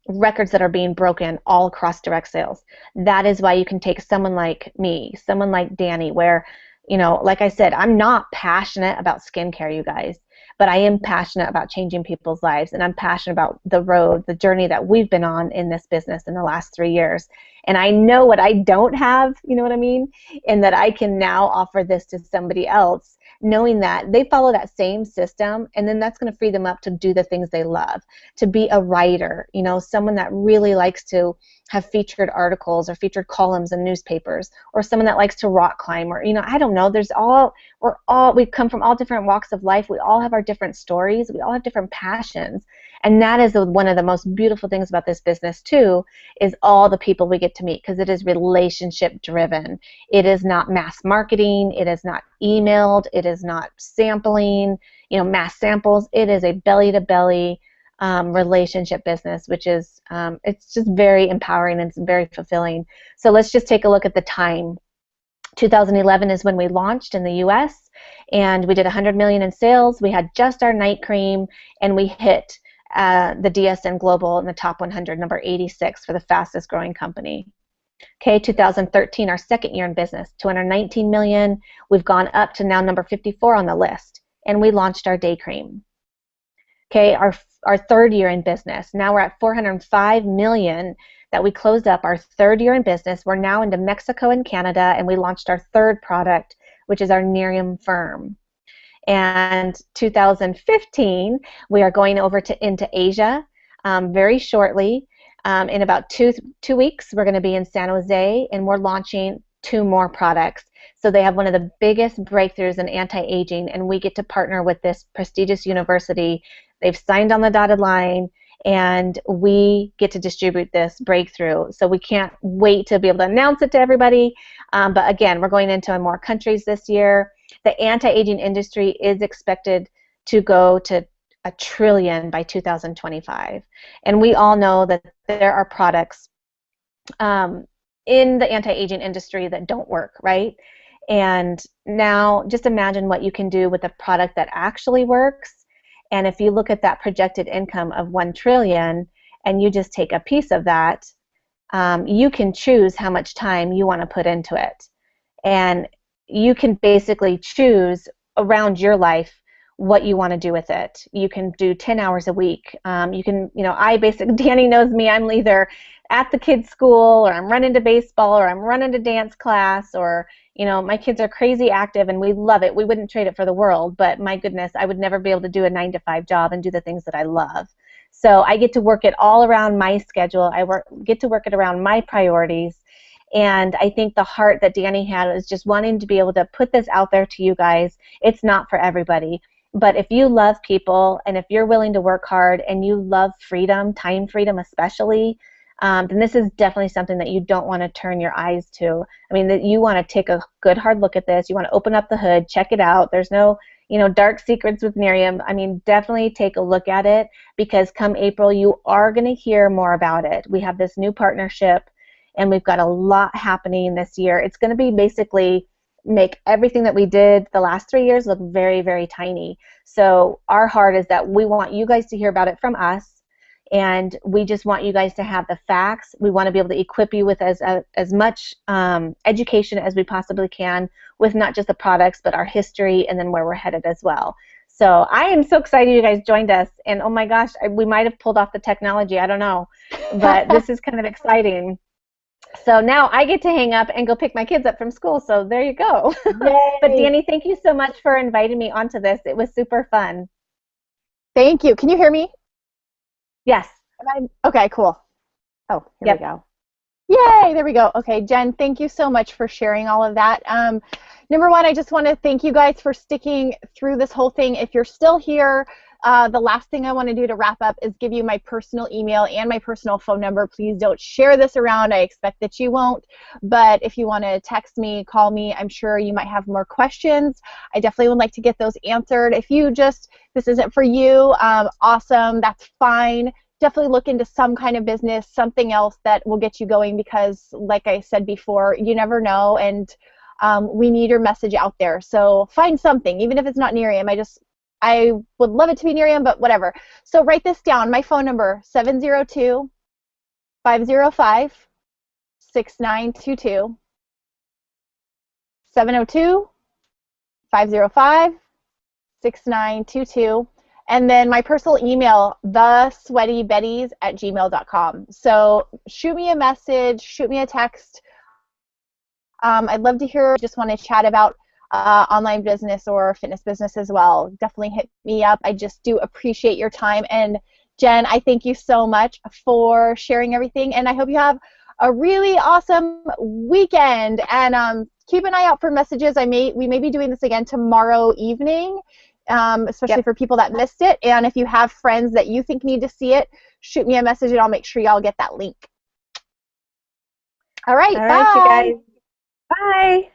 records that are being broken all across direct sales. That is why you can take someone like me, someone like Danny, where, like I said, I'm not passionate about skincare, you guys, but I am passionate about changing people's lives, and I'm passionate about the journey that we've been on in this business in the last 3 years. And I know what I don't have, you know what I mean? And that I can now offer this to somebody else, knowing that they follow that same system, and then that's going to free them up to do the things they love, to be a writer, someone that really likes to have featured articles or featured columns in newspapers, or someone that likes to rock climb, or, I don't know, we come from all different walks of life. We all have our different stories. We all have different passions. And that is one of the most beautiful things about this business too, is all the people we get to meet, because it is relationship driven. It is not mass marketing. It is not emailed. It is not sampling, mass samples. It is a belly to belly relationship business, which is, it's just very empowering and it's very fulfilling. So let's just take a look at the time. 2011 is when we launched in the US, and we did $100 million in sales. We had just our night cream, and we hit the DSN Global in the top 100, number 86 for the fastest growing company. Okay, 2013, our second year in business, $219 million. We've gone up to now number 54 on the list, and we launched our day cream. Okay, our third year in business, now we're at $405 million that we closed up our third year in business. We're now into Mexico and Canada, and we launched our third product, which is our Nerium Firm. And 2015, we are going over into Asia very shortly. In about two weeks, we're going to be in San Jose, and we're launching 2 more products. So they have one of the biggest breakthroughs in anti-aging, and we get to partner with this prestigious university. They've signed on the dotted line, and we get to distribute this breakthrough. So we can't wait to be able to announce it to everybody. But again, we're going into more countries this year. The anti-aging industry is expected to go to $1 trillion by 2025. And we all know that there are products in the anti-aging industry that don't work, right? And now just imagine what you can do with a product that actually works And if you look at that projected income of 1 trillion and you just take a piece of that, you can choose how much time you want to put into it. And you can basically choose around your life what you want to do with it. You can do 10 hours a week. You can, Danny knows me, I'm either at the kids' school, or I'm running to baseball, or I'm running to dance class, or, my kids are crazy active and we love it. We wouldn't trade it for the world, but my goodness, I would never be able to do a 9-to-5 job and do the things that I love. So I get to work it all around my schedule. Get to work it around my priorities. And I think the heart that Danny had was just wanting to be able to put this out there to you guys. It's not for everybody. But if you love people, and if you're willing to work hard, and you love freedom, time freedom especially, then this is definitely something that you don't want to turn your eyes to. I mean, that you want to take a good hard look at this. You want to open up the hood, check it out. There's no, dark secrets with Nerium. I mean, definitely take a look at it, because come April, you are going to hear more about it. We have this new partnership, and we've got a lot happening this year. It's going to be basically make everything that we did the last 3 years look very, very tiny. So our heart is that we want you guys to hear about it from us, and we just want you guys to have the facts. We want to be able to equip you with as much education as we possibly can, with not just the products, but our history, and then where we're headed as well. So I am so excited you guys joined us, and oh my gosh, we might have pulled off the technology, I don't know, but this is kind of exciting. So now I get to hang up and go pick my kids up from school, so there you go. But Danny, thank you so much for inviting me onto this. It was super fun. Thank you. Can you hear me? Yes. Okay, cool. Oh, here we go. Yay, there we go. Okay, Jen, thank you so much for sharing all of that. Number one, I just want to thank you guys for sticking through this whole thing. If you're still here, the last thing I want to do to wrap up is give you my personal email and my personal phone number. Please don't share this around. I expect that you won't. But if you want to text me, call me, I'm sure you might have more questions. I definitely would like to get those answered. If you this isn't for you, awesome, that's fine. Definitely look into some kind of business, something else that will get you going, because like I said before, you never know, and we need your message out there. So find something, even if it's not Nerium. I would love it to be Nerium, but whatever. So write this down. My phone number, 702-505-6922. 702-505-6922. And then my personal email, thesweatybetties@gmail.com. So shoot me a message, shoot me a text. I'd love to hear, just want to chat about online business or fitness business as well. Definitely hit me up. I just do appreciate your time. And Jen, I thank you so much for sharing everything, and I hope you have a really awesome weekend. And keep an eye out for messages. We may be doing this again tomorrow evening, especially for people that missed it. And if you have friends that you think need to see it, shoot me a message, and I'll make sure y'all get that link. All right, bye. All right, you guys. Bye.